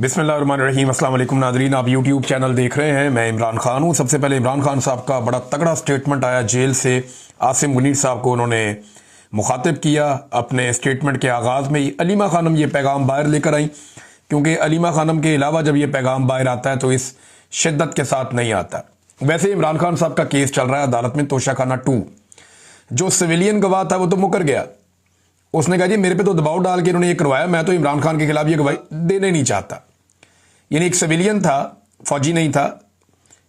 बिस्मिल्लाहिर्रहमानिर्रहीम। अस्सलाम वालेकुम नाज़रीन, आप यूट्यूब चैनल देख रहे हैं। मैं इमरान खान हूँ। सबसे पहले इमरान खान साहब का बड़ा तगड़ा स्टेटमेंट आया जेल से। आसिम मुनीर साहब को उन्होंने मुखातिब किया। अपने स्टेटमेंट के आगाज़ में ही अलीमा खानम ये पैगाम बाहर लेकर आई, क्योंकि अलीमा खानम के अलावा जब ये पैगाम बाहर आता है तो इस शिद्दत के साथ नहीं आता। वैसे इमरान खान साहब का केस चल रहा है अदालत में, तोशाखाना 2। जो सिविलियन गवाह था वो तो मुकर गया। उसने कहा जी मेरे पे तो दबाव डाल के इन्होंने ये करवाया, मैं तो इमरान खान के खिलाफ ये गवाही देने नहीं चाहता। यानी एक सिविलियन था, फौजी नहीं था,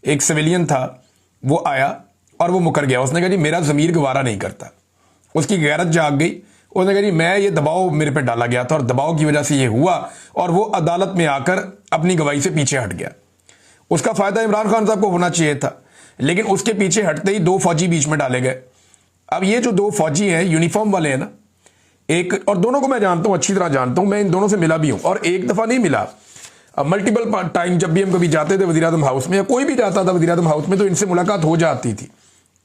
एक सिविलियन था, वो आया और वो मुकर गया। उसने कहा जी मेरा ज़मीर गवारा नहीं करता। उसकी गैरत जाग गई। उसने कहा जी मैं ये दबाव मेरे पे डाला गया था और दबाव की वजह से ये हुआ, और वो अदालत में आकर अपनी गवाही से पीछे हट गया। उसका फ़ायदा इमरान खान साहब को होना चाहिए था, लेकिन उसके पीछे हटते ही 2 फौजी बीच में डाले गए। अब ये जो 2 फौजी हैं, यूनिफॉर्म वाले हैं ना, एक और दोनों को मैं जानता हूँ, अच्छी तरह जानता हूँ। मैं इन दोनों से मिला भी हूँ, और एक दफ़ा नहीं मिला, मल्टीपल टाइम। जब भी हम कभी जाते थे वज़ीर-ए-आज़म हाउस में, या कोई भी जाता था वज़ीर-ए-आज़म हाउस में, तो इनसे मुलाकात हो जाती थी।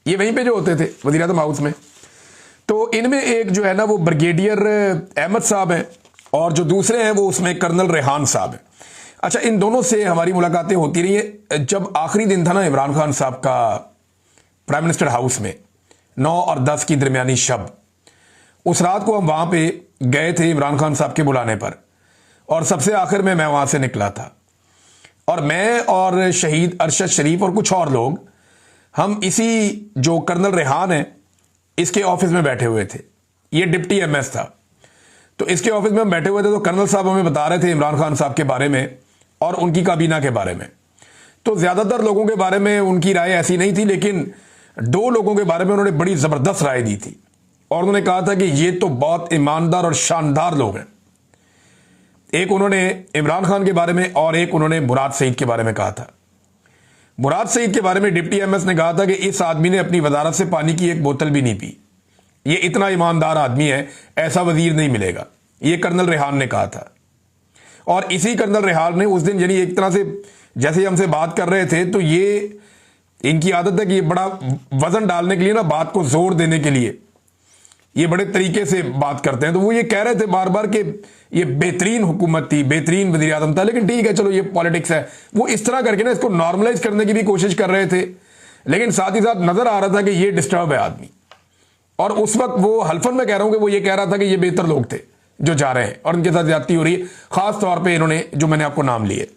ये वहीं पे जो होते थे वज़ीर-ए-आज़म हाउस में। तो इनमें एक जो है ना वो ब्रिगेडियर अहमद साहब हैं, और जो दूसरे हैं वो उसमें कर्नल रेहान साहब हैं। अच्छा, इन दोनों से हमारी मुलाकातें होती रही हैं। जब आखिरी दिन था ना इमरान खान साहब का प्राइम मिनिस्टर हाउस में, 9 और 10 की दरमियानी शब, उस रात को हम वहाँ पे गए थे इमरान खान साहब के बुलाने पर, और सबसे आखिर में मैं वहाँ से निकला था। और मैं और शहीद अरशद शरीफ और कुछ और लोग, हम इसी जो कर्नल रेहान है इसके ऑफिस में बैठे हुए थे। ये डिप्टी एमएस था, तो इसके ऑफिस में हम बैठे हुए थे। तो कर्नल साहब हमें बता रहे थे इमरान खान साहब के बारे में और उनकी काबीना के बारे में। तो ज़्यादातर लोगों के बारे में उनकी राय ऐसी नहीं थी, लेकिन 2 लोगों के बारे में उन्होंने बड़ी ज़बरदस्त राय दी थी, और उन्होंने कहा था कि ये तो बहुत ईमानदार और शानदार लोग हैं। एक उन्होंने इमरान खान के बारे में, और एक उन्होंने मुराद सईद के बारे में कहा था। मुराद सईद के बारे में डिप्टी एमएस ने कहा था कि इस आदमी ने अपनी वजारत से पानी की एक बोतल भी नहीं पी। ये इतना ईमानदार आदमी है, ऐसा वजीर नहीं मिलेगा। ये कर्नल रेहान ने कहा था। और इसी कर्नल रेहान ने उस दिन, यानी एक तरह से जैसे हमसे बात कर रहे थे, तो ये इनकी आदत है कि ये बड़ा वजन डालने के लिए ना, बात को जोर देने के लिए ये बड़े तरीके से बात करते हैं। तो वो ये कह रहे थे बार बार कि ये बेहतरीन हुकूमत थी, बेहतरीन वज़ीर आज़म था, लेकिन ठीक है चलो ये पॉलिटिक्स है। वो इस तरह करके ना इसको नॉर्मलाइज करने की भी कोशिश कर रहे थे, लेकिन साथ ही साथ नजर आ रहा था कि ये डिस्टर्ब है आदमी। और उस वक्त वो हल्फन में कह रहा हूं कि वो ये कह रहा था कि ये बेहतर लोग थे जो जा रहे हैं, और उनके साथ ज्यादती हो रही है, खास तौर पर इन्होंने जो मैंने आपको नाम लिए।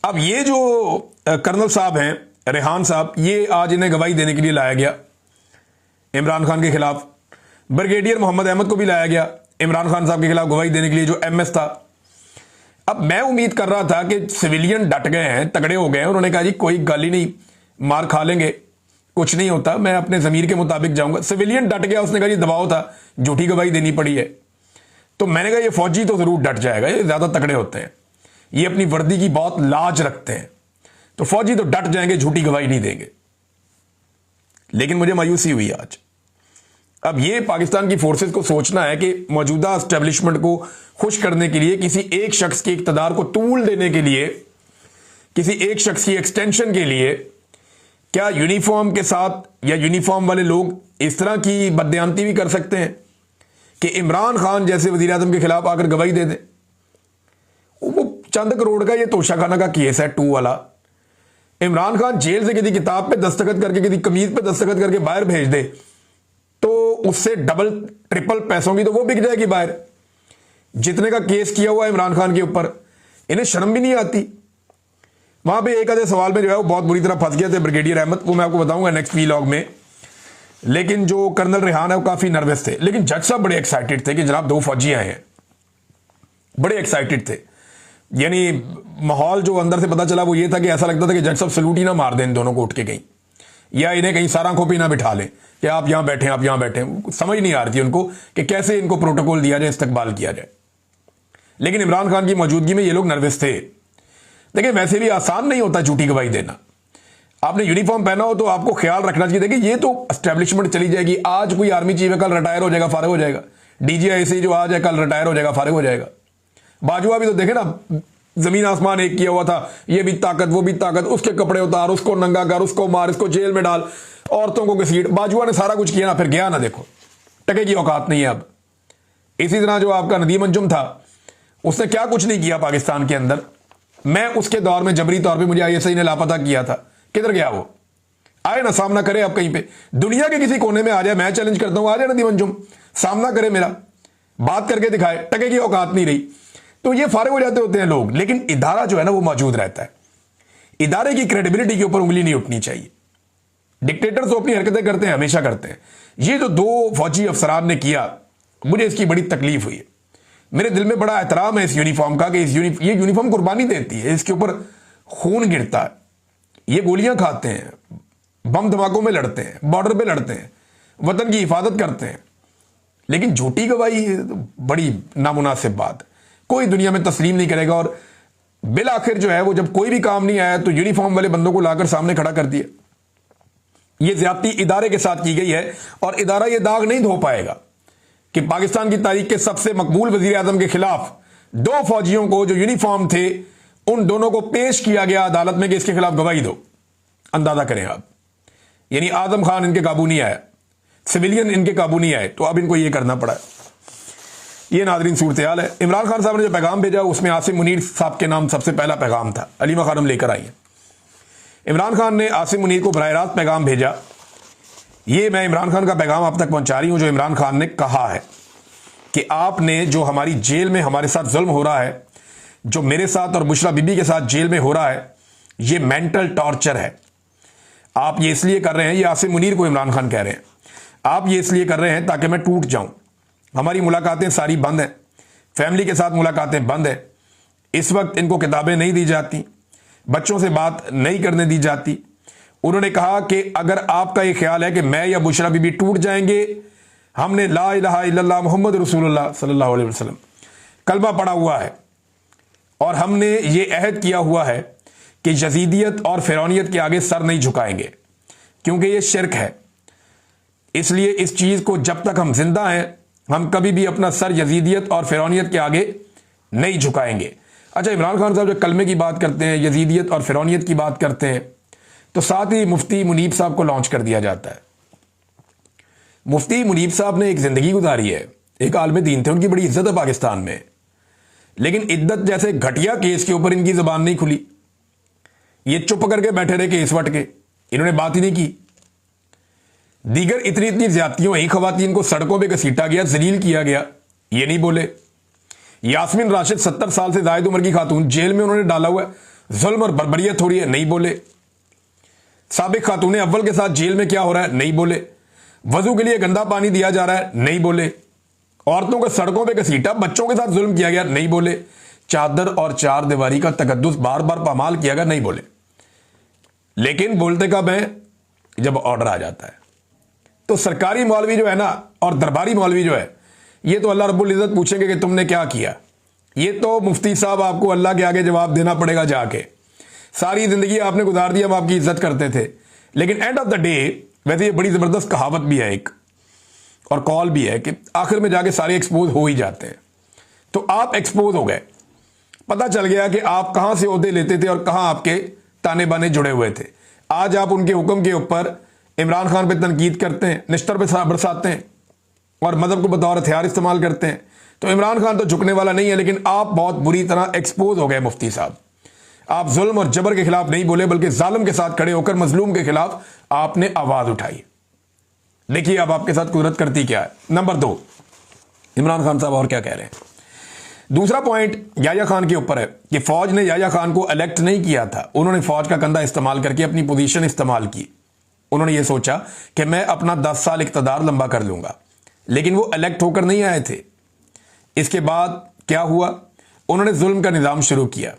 अब ये जो कर्नल साहब हैं, रेहान साहब, ये आज इन्हें गवाही देने के लिए लाया गया इमरान खान के खिलाफ। ब्रिगेडियर मोहम्मद अहमद को भी लाया गया इमरान खान साहब के खिलाफ गवाही देने के लिए, जो एमएस था। अब मैं उम्मीद कर रहा था कि सिविलियन डट गए हैं, तगड़े हो गए हैं। उन्होंने कहा जी कोई गाली नहीं, मार खा लेंगे, कुछ नहीं होता, मैं अपने ज़मीर के मुताबिक जाऊंगा। सिविलियन डट गया, उसने कहा जी दबाव था, झूठी गवाही देनी पड़ी है। तो मैंने कहा ये फौजी तो जरूर डट जाएगा, ये ज्यादा तगड़े होते हैं, ये अपनी वर्दी की बहुत लाज रखते हैं, तो फौजी तो डट जाएंगे, झूठी गवाही नहीं देंगे। लेकिन मुझे मायूसी हुई आज। अब ये पाकिस्तान की फोर्सेस को सोचना है कि मौजूदा एस्टेब्लिशमेंट को खुश करने के लिए, किसी एक शख्स के इक़्तिदार को तूल देने के लिए, किसी एक शख्स की एक्सटेंशन के लिए, क्या यूनिफॉर्म के साथ या यूनिफॉर्म वाले लोग इस तरह की बददियानती भी कर सकते हैं कि इमरान खान जैसे वज़ीर आज़म के खिलाफ आकर गवाही दे दें? वो चंद करोड़ का ये तोशाखाना का केस है 2 वाला। इमरान खान जेल से किसी किताब पे दस्तखत करके, किसी कमीज पे दस्तखत करके बाहर भेज दे, तो उससे डबल ट्रिपल पैसों की तो वो बिक जाएगी बाहर, जितने का केस किया हुआ है इमरान खान के ऊपर। इन्हें शर्म भी नहीं आती। वहां पे एक आधे सवाल में जो है वो बहुत बुरी तरह फंस गए थे ब्रिगेडियर अहमद, वो मैं आपको बताऊंगा नेक्स्ट व्लॉग में। लेकिन जो कर्नल रेहान है वो काफी नर्वस थे, लेकिन जज साहब बड़े एक्साइटेड थे कि जनाब 2 फौजी आए हैं, बड़े एक्साइटेड थे। यानी माहौल जो अंदर से पता चला वो ये था कि ऐसा लगता था कि जज साहब सलूट ही ना मार दें इन दोनों को उठ के कहीं, या इन्हें कहीं सारा खोपी ना बिठा लें कि आप यहां बैठे, आप यहां बैठे। समझ नहीं आ रही थी उनको कि कैसे इनको प्रोटोकॉल दिया जाए, इस्तकबाल किया जाए। लेकिन इमरान खान की मौजूदगी में ये लोग नर्वस थे। देखिए वैसे भी आसान नहीं होता झूठी गवाही देना। आपने यूनिफॉर्म पहना हो तो आपको ख्याल रखना चाहिए। देखिए ये तो एस्टेब्लिशमेंट चली जाएगी, आज कोई आर्मी चीफ है, कल रिटायर हो जाएगा, फारिग हो जाएगा। डीजीआईसी जो आज है कल रिटायर हो जाएगा, फारिग हो जाएगा। बाजुआ भी तो देखे ना, जमीन आसमान एक किया हुआ था, ये भी ताकत वो भी ताकत, उसके कपड़े उतार, उसको नंगा कर, उसको मार, इसको जेल में डाल, औरतों को घसीट। बाजुआ ने सारा कुछ किया ना, फिर गया ना, देखो टके की औकात नहीं है अब। इसी तरह जो आपका नदीम अंजुम था, उसने क्या कुछ नहीं किया पाकिस्तान के अंदर, मैं उसके दौर में जबरी तौर पे मुझे आईएसआई ने लापता किया था, किधर गया वो? आए ना, सामना करे अब कहीं पे, दुनिया के किसी कोने में आ जाए, मैं चैलेंज करता हूं, आ जाए नदीम अंजुम, सामना करे मेरा, बात करके दिखाए, टके की औकात नहीं रही। तो ये फारिग हो जाते होते हैं लोग, लेकिन इदारा जो है ना वो मौजूद रहता है। इदारे की क्रेडिबिलिटी के ऊपर उंगली नहीं उठनी चाहिए। डिक्टेटर्स तो अपनी हरकतें करते हैं, हमेशा करते हैं। ये जो 2 फौजी अफसरान ने किया, मुझे इसकी बड़ी तकलीफ हुई है। मेरे दिल में बड़ा एहतराम है इस यूनिफॉर्म का कि ये यूनिफॉर्म कुर्बानी देती है, इसके ऊपर खून गिरता है, ये गोलियां खाते हैं, बम धमाकों में लड़ते हैं, बॉर्डर पे लड़ते हैं, वतन की हिफाजत करते हैं, लेकिन झूठी गवाही बड़ी नामुनासिब बात, कोई दुनिया में तस्लीम नहीं करेगा। और बिल आखिर जो है वो जब कोई भी काम नहीं आया तो यूनिफॉर्म वाले बंदों को लाकर सामने खड़ा कर दिया। ये ज्यादती इदारे के साथ की गई है और इदारा ये दाग नहीं धो पाएगा कि पाकिस्तान की तारीख के सबसे मकबूल वजीर आजम के खिलाफ 2 फौजियों को जो यूनिफॉर्म थे उन दोनों को पेश किया गया अदालत में कि इसके खिलाफ गवाही दो। अंदाजा करें आप, यानी आजम खान इनके काबू नहीं आया, सिविलियन इनके काबू नहीं आए, तो अब इनको ये करना पड़ा। ये नादरीन सूरत हाल है। इमरान खान साहब ने जो पैगाम भेजा उसमें आसिम मुनीर साहब के नाम सबसे पहला पैगाम था। अलीमा खानम लेकर आई है। इमरान खान ने आसिम मुनीर को बराह रास्त पैगाम भेजा। ये मैं इमरान खान का पैगाम आप तक पहुंचा रही हूं, जो इमरान खान ने कहा है कि आपने जो हमारी जेल में हमारे साथ जुल्म हो रहा है, जो मेरे साथ और बुशरा बीबी के साथ जेल में हो रहा है, ये मेंटल टॉर्चर है। आप ये इसलिए कर रहे हैं, ये आसिम मुनीर को इमरान खान कह रहे हैं, आप ये इसलिए कर रहे हैं ताकि मैं टूट जाऊं। हमारी मुलाकातें सारी बंद हैं, फैमिली के साथ मुलाकातें बंद है। इस वक्त इनको किताबें नहीं दी जाती, बच्चों से बात नहीं करने दी जाती। उन्होंने कहा कि अगर आपका ये ख्याल है कि मैं या बुशरा बीबी टूट जाएंगे, हमने ला इलाहा इल्लल्लाह मुहम्मद रसूलुल्लाह सल्लल्लाहु अलैहि वसल्लम कलमा पढ़ा हुआ है और हमने ये अहद किया हुआ है कि यजीदियत और फिरौनियत के आगे सर नहीं झुकाएंगे, क्योंकि ये शिरक है। इसलिए इस चीज़ को जब तक हम जिंदा हैं, हम कभी भी अपना सर यजीदियत और फिरौनियत के आगे नहीं झुकाएंगे। अच्छा, इमरान खान साहब जब कलमे की बात करते हैं, यजीदियत और फिरौनियत की बात करते हैं, तो साथ ही मुफ्ती मुनीब साहब को लॉन्च कर दिया जाता है। मुफ्ती मुनीब साहब ने एक जिंदगी गुजारी है, एक आलिम दीन थे, उनकी बड़ी इज्जत है पाकिस्तान में, लेकिन इद्दत जैसे घटिया केस के ऊपर इनकी जबान नहीं खुली। ये चुप करके बैठे रहे केस वट के, इन्होंने बात ही नहीं की। दीगर इतनी इतनी ज्यादतियों ही खवातीन को सड़कों पे घसीटा गया, जलील किया गया, ये नहीं बोले। यास्मीन राशिद 70 साल से जायद उम्र की खातून, जेल में उन्होंने डाला हुआ है, जुल्म और बर्बरियत हो रही है, नहीं बोले। साबिक खातून अव्वल के साथ जेल में क्या हो रहा है, नहीं बोले। वजू के लिए गंदा पानी दिया जा रहा है, नहीं बोले। औरतों को सड़कों पे घसीटा, बच्चों के साथ जुल्म किया गया, नहीं बोले। चादर और चार दीवारी का तकद्दुस बार बार पामाल किया गया, नहीं बोले। लेकिन बोलते कब है, जब ऑर्डर आ जाता है। तो सरकारी मौलवी जो है ना और दरबारी मौलवी जो है, ये तो अल्लाह रब्बुल इज्जत पूछेंगे कि तुमने क्या किया। ये तो मुफ्ती साहब आपको अल्लाह के आगे जवाब देना पड़ेगा जाके। सारी जिंदगी आपने गुजार दी, हम आपकी इज्जत करते थे, लेकिन एंड ऑफ द डे, वैसे ये बड़ी जबरदस्त कहावत भी है एक और कॉल भी है कि आखिर में जाके सारे एक्सपोज हो ही जाते हैं। तो आप एक्सपोज हो गए, पता चल गया कि आप कहां से ओहदे लेते थे और कहां आपके ताने बाने जुड़े हुए थे। आज आप उनके हुक्म के ऊपर इमरान खान पे तनकीद करते हैं, निश्तर पे बरसाते हैं और मदद को बतौर हथियार इस्तेमाल करते हैं। तो इमरान खान तो झुकने वाला नहीं है, लेकिन आप बहुत बुरी तरह एक्सपोज हो गए मुफ्ती साहब। आप जुल्म और जबर के खिलाफ नहीं बोले, बल्कि जालिम के साथ खड़े होकर मजलूम के खिलाफ आपने आवाज उठाई। देखिए अब आपके साथ कुदरत करती क्या है। नंबर 2, इमरान खान साहब और क्या कह रहे हैं। दूसरा पॉइंट याया खान के ऊपर है कि फौज ने याया खान को इलेक्ट नहीं किया था, उन्होंने फौज का कंधा इस्तेमाल करके अपनी पोजीशन इस्तेमाल की। उन्होंने ये सोचा कि मैं अपना 10 साल इक़्तिदार लंबा कर लूंगा, लेकिन वो इलेक्ट होकर नहीं आए थे। इसके बाद क्या हुआ, उन्होंने जुल्म का निज़ाम शुरू किया,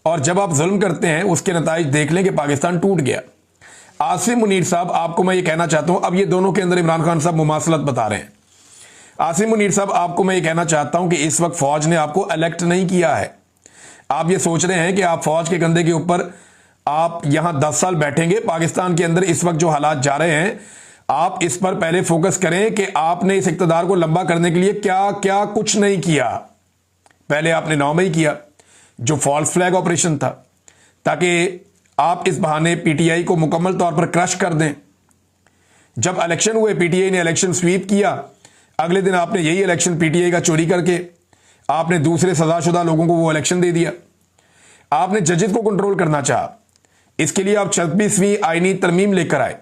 और जब आप जुल्म करते हैं उसके नताइज देख लें कि पाकिस्तान टूट गया। आसिम मुनीर साहब, आपको मैं ये कहना चाहता हूं, अब ये दोनों के अंदर इमरान खान साहब मुमासलत बता रहे हैं। आसिम मुनीर साहब, आपको मैं ये कहना चाहता हूं कि इस वक्त फौज ने आपको इलेक्ट नहीं किया है। आप ये सोच रहे हैं कि आप फौज के कंधे के ऊपर आप यहां 10 साल बैठेंगे। पाकिस्तान के अंदर इस वक्त जो हालात जा रहे हैं, आप इस पर पहले फोकस करें कि आपने इस इक़्तिदार को लंबा करने के लिए क्या क्या कुछ नहीं किया। पहले आपने 9 मई किया, जो फॉल्स फ्लैग ऑपरेशन था, ताकि आप इस बहाने पीटीआई को मुकम्मल तौर पर क्रश कर दें। जब इलेक्शन हुए, पीटीआई ने इलेक्शन स्वीप किया, अगले दिन आपने यही इलेक्शन पीटीआई का चोरी करके आपने दूसरे सजाशुदा लोगों को वो इलेक्शन दे दिया। आपने जजेस को कंट्रोल करना चाहा, इसके लिए आप 26वीं आईनी तरमीम लेकर आए।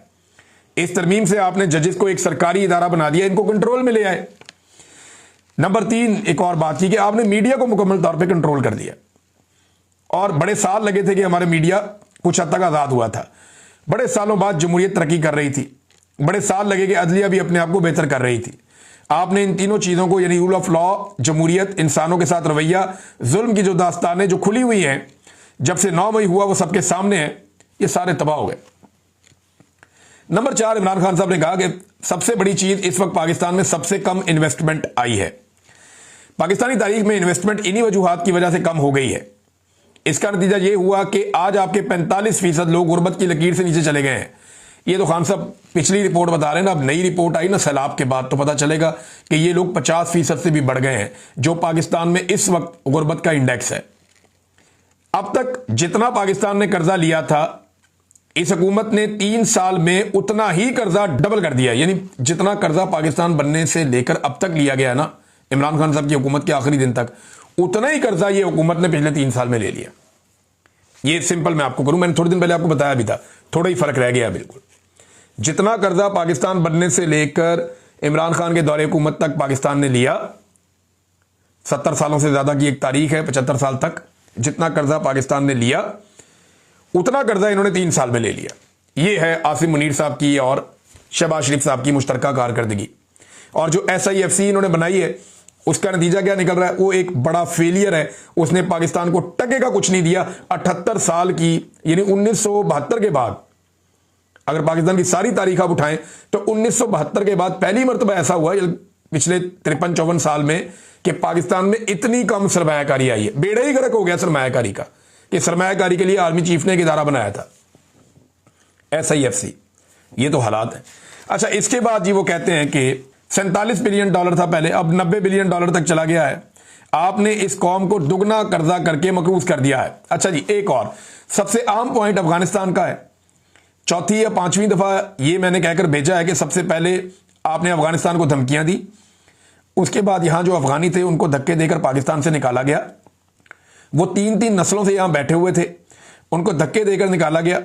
इस तरमीम से आपने जजेस को एक सरकारी इदारा बना दिया, इनको कंट्रोल में ले आए। नंबर 3, एक और बात की कि आपने मीडिया को मुकम्मल तौर पे कंट्रोल कर दिया। और बड़े साल लगे थे कि हमारे मीडिया कुछ हद तक आज़ाद हुआ था। बड़े सालों बाद जमहूरियत तरक्की कर रही थी, बड़े साल लगे कि अदलिया भी अपने आप को बेहतर कर रही थी। आपने इन तीनों चीज़ों को, यानी रूल ऑफ लॉ, जमहूरियत, इंसानों के साथ रवैया, जुल्म की जो दास्तानें जो खुली हुई हैं, जब से 9 मई हुआ वो सबके सामने है, ये सारे तबाह हो गए। नंबर 4, इमरान खान साहब ने कहा कि सबसे बड़ी चीज़ इस वक्त पाकिस्तान में सबसे कम इन्वेस्टमेंट आई है। पाकिस्तानी तारीख में इन्वेस्टमेंट इन्हीं वजूहात की वजह से कम हो गई है। इसका नतीजा ये हुआ कि आज आपके 45% लोग गुर्बत की लकीर से नीचे चले गए हैं। ये तो खान साहब पिछली रिपोर्ट बता रहे हैं ना, अब नई रिपोर्ट आई ना सैलाब के बाद, तो पता चलेगा कि ये लोग 50% से भी बढ़ गए हैं, जो पाकिस्तान में इस वक्त गुर्बत का इंडेक्स है। अब तक जितना पाकिस्तान ने कर्जा लिया था, इस हुकूमत ने 3 साल में उतना ही कर्जा डबल कर दिया। यानी जितना कर्जा पाकिस्तान बनने से लेकर अब तक लिया गया ना, इमरान खान साहब की हुकूमत के आखिरी दिन तक, उतना ही कर्जा ये हुकूमत ने पिछले 3 साल में ले लिया। ये सिंपल मैं आपको करूं, मैंने थोड़े दिन पहले आपको बताया भी था, थोड़ा ही फर्क रह गया बिल्कुल। जितना कर्जा पाकिस्तान बनने से लेकर इमरान खान के दौरे हुकूमत तक पाकिस्तान ने लिया, 70 सालों से ज्यादा की एक तारीख है, 75 साल तक जितना कर्जा पाकिस्तान ने लिया, उतना कर्जा इन्होंने 3 साल में ले लिया। ये है आसिम मुनीर साहब की और शहबाज शरीफ साहब की मुश्तरका कारकर्दगी। और जो SIFC इन्होंने बनाई है, उसका नतीजा क्या निकल रहा है? वो एक बड़ा फेलियर है। उसने पाकिस्तान को टके का कुछ नहीं दिया। 78 साल की, यानी 1972 के बाद, अगर पाकिस्तान की सारी तारीख आप उठाएं तो 1972 के बाद पहली मरतबा ऐसा हुआ पिछले 53-54 साल में कि पाकिस्तान में इतनी कम सरमायाकारी आई है। बेड़ा ही गर्क हो गया सरमायाकारी का, कि सरमायाकारी के लिए आर्मी चीफ ने एक इदारा बनाया था, SIFC। ये तो हालात है। अच्छा, इसके बाद जी वो कहते हैं कि $47 बिलियन था पहले, अब $90 बिलियन तक चला गया है। आपने इस कौम को दुगना कर्जा करके मकरूज कर दिया है। अच्छा जी, एक और सबसे आम पॉइंट अफगानिस्तान का है। 4थी या 5वीं दफा ये मैंने कहकर भेजा है कि सबसे पहले आपने अफगानिस्तान को धमकियां दी, उसके बाद यहां जो अफगानी थे उनको धक्के देकर पाकिस्तान से निकाला गया। वो 3-3 नस्लों से यहां बैठे हुए थे, उनको धक्के देकर निकाला गया।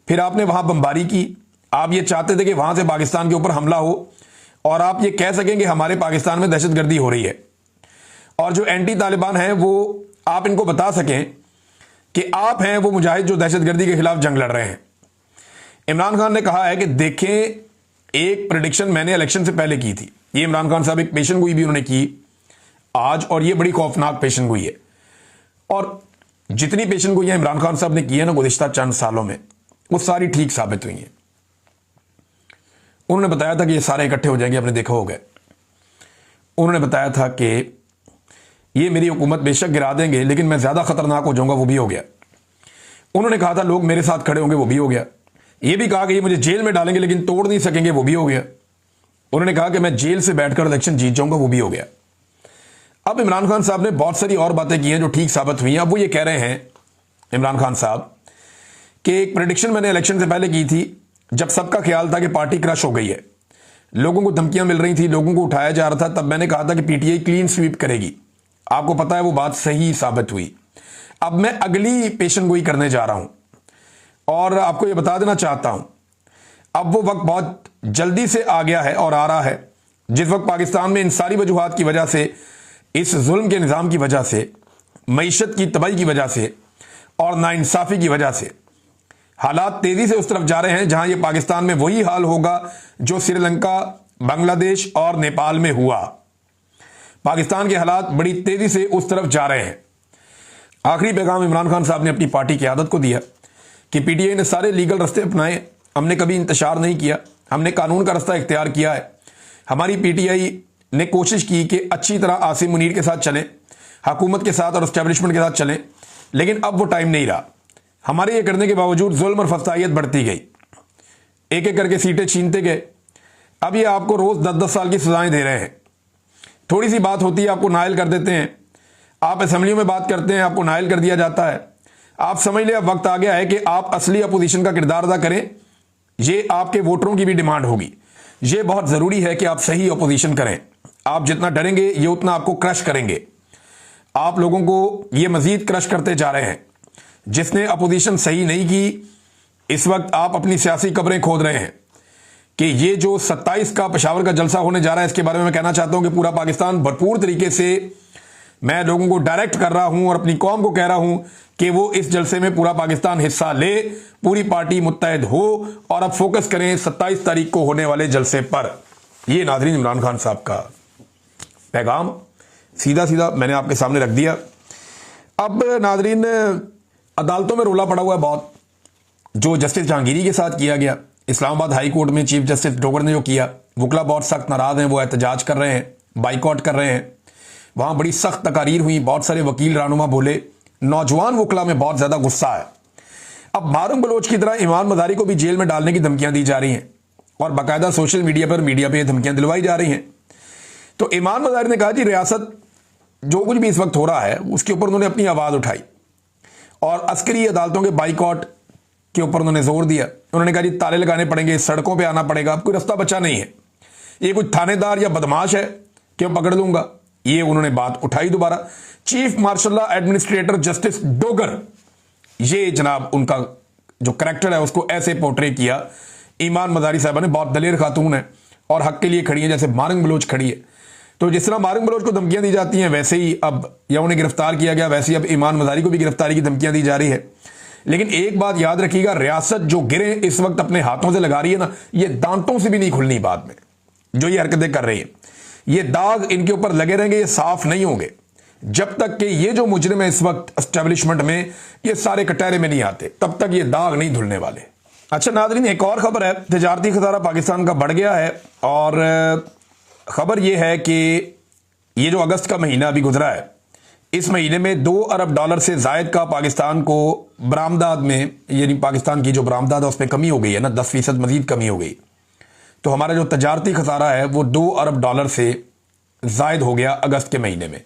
फिर आपने वहां बमबारी की। आप ये चाहते थे कि वहां से पाकिस्तान के ऊपर हमला हो और आप ये कह सकें कि हमारे पाकिस्तान में दहशतगर्दी हो रही है, और जो एंटी तालिबान हैं वो आप इनको बता सकें कि आप हैं वो मुजाहिद जो दहशतगर्दी के खिलाफ जंग लड़ रहे हैं। इमरान खान ने कहा है कि देखें, एक प्रेडिक्शन मैंने इलेक्शन से पहले की थी। ये इमरान खान साहब एक पेशन गोई भी उन्होंने की आज, और ये बड़ी खौफनाक पेशन गोई है। और जितनी पेशन गोइयां इमरान खान साहब ने की है ना गुज़िश्ता चंद सालों में, वो सारी ठीक साबित हुई हैं। उन्होंने बताया था कि ये सारे इकट्ठे हो जाएंगे, आपने देखा होगा। उन्होंने बताया था कि ये मेरी हुकूमत बेशक गिरा देंगे, लेकिन मैं ज़्यादा खतरनाक हो जाऊंगा, वो भी हो गया। उन्होंने कहा था लोग मेरे साथ खड़े होंगे, वो भी हो गया। ये भी कहा कि ये मुझे जेल में डालेंगे लेकिन तोड़ नहीं सकेंगे, वो भी हो गया। उन्होंने कहा कि मैं जेल से बैठकर इलेक्शन जीत जाऊंगा, वो भी हो गया। अब इमरान खान साहब ने बहुत सारी और बातें की हैं जो ठीक साबित हुई हैं। अब वो ये कह रहे हैं इमरान खान साहब कि एक प्रेडिक्शन मैंने इलेक्शन से पहले की थी, जब सबका ख्याल था कि पार्टी क्रश हो गई है, लोगों को धमकियां मिल रही थी, लोगों को उठाया जा रहा था, तब मैंने कहा था कि PTI क्लीन स्वीप करेगी। आपको पता है वो बात सही साबित हुई। अब मैं अगली पेशन गोई करने जा रहा हूं और आपको ये बता देना चाहता हूं, अब वो वक्त बहुत जल्दी से आ गया है और आ रहा है, जिस वक्त पाकिस्तान में इन सारी वजूहात की वजह से, इस जुल्म के निज़ाम की वजह से, मईशत की तबाही की वजह से और नाइंसाफ़ी की वजह से हालात तेजी से उस तरफ जा रहे हैं जहां ये पाकिस्तान में वही हाल होगा जो श्रीलंका, बांग्लादेश और नेपाल में हुआ। पाकिस्तान के हालात बड़ी तेजी से उस तरफ जा रहे हैं। आखिरी पैगाम इमरान खान साहब ने अपनी पार्टी की आदत को दिया कि PTI ने सारे लीगल रास्ते अपनाए, हमने कभी इंतशार नहीं किया, हमने कानून का रास्ता इख्तियार किया है। हमारी PTI ने कोशिश की कि अच्छी तरह आसिम मुनीर के साथ चलें, हुकूमत के साथ और एस्टेब्लिशमेंट के साथ चलें, लेकिन अब वो टाइम नहीं रहा। हमारे ये करने के बावजूद जुल्म और फसाइयत बढ़ती गई, एक एक करके सीटें छीनते गए। अब ये आपको रोज़ 10-10 साल की सजाएं दे रहे हैं। थोड़ी सी बात होती है आपको नायल कर देते हैं, आप असेंबलियों में बात करते हैं आपको नायल कर दिया जाता है। आप समझ लें अब वक्त आ गया है कि आप असली अपोजिशन का किरदार अदा करें। ये आपके वोटरों की भी डिमांड होगी। ये बहुत ज़रूरी है कि आप सही अपोजिशन करें। आप जितना डरेंगे ये उतना आपको क्रश करेंगे। आप लोगों को ये मजीद क्रश करते जा रहे हैं। जिसने अपोजिशन सही नहीं की, इस वक्त आप अपनी सियासी कब्रें खोद रहे हैं कि ये जो 27 का पेशावर का जलसा होने जा रहा है, इसके बारे में मैं कहना चाहता हूं कि पूरा पाकिस्तान भरपूर तरीके से, मैं लोगों को डायरेक्ट कर रहा हूं और अपनी कौम को कह रहा हूं कि वो इस जलसे में पूरा पाकिस्तान हिस्सा ले, पूरी पार्टी मुत्तहद हो और अब फोकस करें 27 तारीख को होने वाले जलसे पर। ये नाज़रीन इमरान खान साहब का पैगाम सीधा सीधा मैंने आपके सामने रख दिया। अब नाज़रीन, अदालतों में रोला पड़ा हुआ है बहुत, जो जस्टिस जहांगीरी के साथ किया गया इस्लामाबाद हाई कोर्ट में, चीफ जस्टिस डोगर ने जो किया, वकला बहुत सख्त नाराज हैं, वो एहतजाज कर रहे हैं, बाइकआउट कर रहे हैं। वहां बड़ी सख्त तकारीर हुई, बहुत सारे वकील रहनुमा बोले, नौजवान वकला में बहुत ज्यादा गुस्सा है। अब मारूम बलोच की तरह इमाम मजारी को भी जेल में डालने की धमकियां दी जा रही हैं और बाकायदा सोशल मीडिया पे धमकियां दिलवाई जा रही हैं। तो इमाम मजारी ने कहा जी रियासत जो कुछ भी इस वक्त हो रहा है उसके ऊपर उन्होंने अपनी आवाज उठाई और अस्करी अदालतों के बाइकआउट के ऊपर उन्होंने जोर दिया। उन्होंने कहा जी ताले लगाने पड़ेंगे, सड़कों पे आना पड़ेगा, अब कोई रास्ता बचा नहीं है, ये कुछ थानेदार या बदमाश है कि मैं पकड़ लूंगा। ये उन्होंने बात उठाई दोबारा। Chief marshal law administrator justice Dogar, ये जनाब उनका जो करैक्टर है उसको ऐसे पोर्ट्रे किया। ईमान मजारी साहबा ने बहुत दलेर खातून है और हक के लिए खड़ी है, जैसे मारंग बलोच खड़ी है। तो जिस तरह मारंग बलोच को धमकियां दी जाती हैं वैसे ही अब या उन्हें गिरफ्तार किया गया, वैसे ही अब ईमान मजारी को भी गिरफ्तारी की धमकियां दी जा रही है। लेकिन एक बात याद रखिएगा, रियासत जो गिरे इस वक्त अपने हाथों से लगा रही है ना, ये दांतों से भी नहीं खुलनी बाद में। जो ये हरकतें कर रही है, ये दाग इनके ऊपर लगे रहेंगे, ये साफ नहीं होंगे जब तक कि ये जो मुजरिम है इस वक्त एस्टेब्लिशमेंट में, ये सारे कटहरे में नहीं आते, तब तक ये दाग नहीं धुलने वाले। अच्छा नाज़रीन, एक और खबर है, तिजारती खसारा पाकिस्तान का बढ़ गया है और खबर यह है कि ये जो अगस्त का महीना अभी गुजरा है, इस महीने में $2 अरब से जायद का पाकिस्तान को बरामदात में, यानी पाकिस्तान की जो बरामदात है उसमें कमी हो गई है ना, 10% मजीद कमी हो गई। तो हमारा जो तजारती खसारा है वो $2 अरब से जायद हो गया अगस्त के महीने में।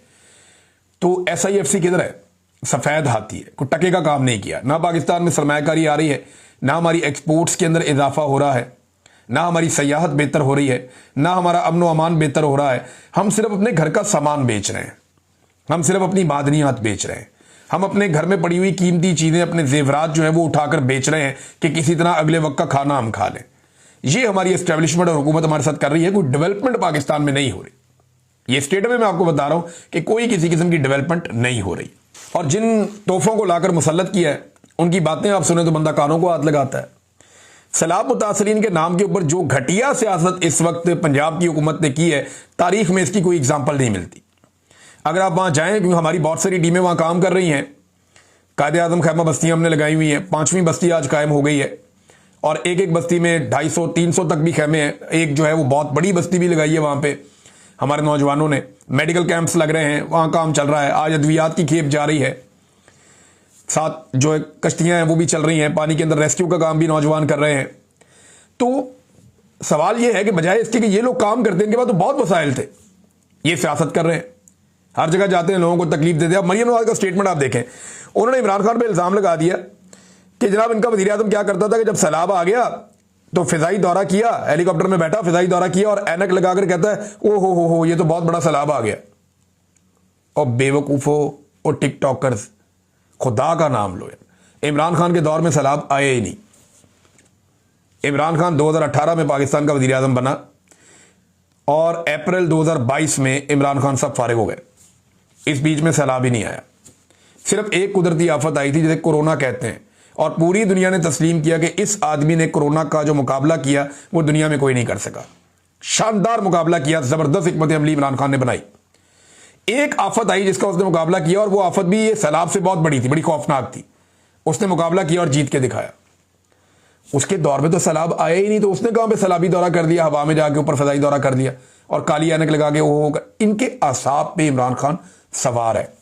तो SIFC किधर है? सफेद हाथी है, कोई टके का काम नहीं किया। ना पाकिस्तान में सरमायाकारी आ रही है, ना हमारी एक्सपोर्ट्स के अंदर इजाफा हो रहा है, ना हमारी सयाहत बेहतर हो रही है, ना हमारा अमन व अमान बेहतर हो रहा है। हम सिर्फ अपने घर का सामान बेच रहे हैं, हम सिर्फ अपनी मादनियात बेच रहे हैं, हम अपने घर में पड़ी हुई कीमती चीजें, अपने जेवरात जो है वो उठाकर बेच रहे हैं कि किसी तरह अगले वक्त का खाना हम खा लें। ये हमारी एस्टेब्लिशमेंट और हुकूमत हमारे साथ कर रही है। कोई डेवलपमेंट पाकिस्तान में नहीं हो रही। ये स्टेट में मैं आपको बता रहा हूं कि कोई किसी किस्म की डेवलपमेंट नहीं हो रही। और जिन तोहफों को लाकर मुसल्लत किया है उनकी बातें आप सुने तो बंदा कानों को हाथ लगाता है। सैलाब मुतासरीन के नाम के ऊपर जो घटिया सियासत इस वक्त पंजाब की हुकूमत ने की है, तारीख में इसकी कोई एग्जाम्पल नहीं मिलती। अगर आप वहां जाएं, क्योंकि हमारी बहुत सारी टीमें वहां काम कर रही हैं, कायदे आजम खैमा बस्तियां हमने लगाई हुई हैं, 5वीं बस्ती आज कायम हो गई है और एक एक बस्ती में 250-300 तक भी खैमे हैं। एक जो है वो बहुत बड़ी बस्ती भी लगाई है, वहां पे हमारे नौजवानों ने, मेडिकल कैंप्स लग रहे हैं, वहां काम चल रहा है। आज अद्वियात की खेप जा रही है, साथ जो कश्तियां हैं वो भी चल रही हैं, पानी के अंदर रेस्क्यू का काम भी नौजवान कर रहे हैं। तो सवाल ये है कि बजाय इसके कि ये लोग काम करते हैं, इनके पास तो बहुत वसाइल थे, ये सियासत कर रहे हैं, हर जगह जाते हैं, लोगों को तकलीफ देते हैं। अब मरियम नवाज का स्टेटमेंट आप देखें, उन्होंने इमरान खान पे इल्जाम लगा दिया कि जनाब इनका वज़ीर आज़म क्या करता था कि जब सैलाब आ गया तो फिजाई दौरा किया, हेलीकॉप्टर में बैठा, फिजाई दौरा किया और ऐनक लगाकर कहता है ओ हो ये तो बहुत बड़ा सैलाब आ गया। और बेवकूफ़ो और टिकटॉकर्स, खुदा का नाम लो यार, इमरान खान के दौर में सैलाब आए ही नहीं। इमरान खान 2018 में पाकिस्तान का वज़ीर आज़म बना और अप्रैल 2022 में इमरान खान साहब फारिग हो गए। इस बीच में सैलाब ही नहीं आया। सिर्फ एक कुदरती आफत आई थी जिसे कोरोना कहते हैं, और पूरी दुनिया ने तस्लीम किया कि इस आदमी ने कोरोना का जो मुकाबला किया वो दुनिया में कोई नहीं कर सका। शानदार मुकाबला किया, जबरदस्त हिकमत अमली इमरान खान ने बनाई। एक आफत आई जिसका उसने मुकाबला किया और वो आफत भी ये सैलाब से बहुत बड़ी थी, बड़ी खौफनाक थी। उसने मुकाबला किया और जीत के दिखाया। उसके दौर में तो सैलाब आया ही नहीं, तो उसने कहां पे सैलाबी दौरा कर दिया, हवा में जाके ऊपर फजाई दौरा कर दिया और काली ऐनक लगा के वो होगा। इनके आसाब पे इमरान खान सवार है,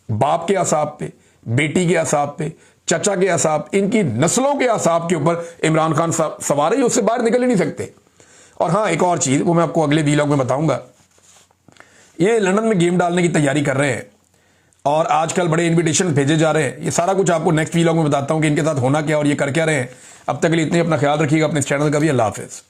बाप के आसाब पे, बेटी के आसाब पे, चचा के आसाब, इनकी नस्लों के आसाब के ऊपर इमरान खान सवार है, उससे बाहर निकल ही नहीं सकते। और हाँ, एक और चीज वो मैं आपको अगले वीलॉग में बताऊंगा। ये लंदन में गेम डालने की तैयारी कर रहे हैं और आजकल बड़े इन्विटेशन भेजे जा रहे हैं। ये सारा कुछ आपको नेक्स्ट वीलॉग में बताता हूं कि इनके साथ होना क्या और ये कर क्या रहे हैं। अब तक के लिए इतने, अपना ख्याल रखिएगा, अपने चैनल का भी। अल्लाह हाफिज।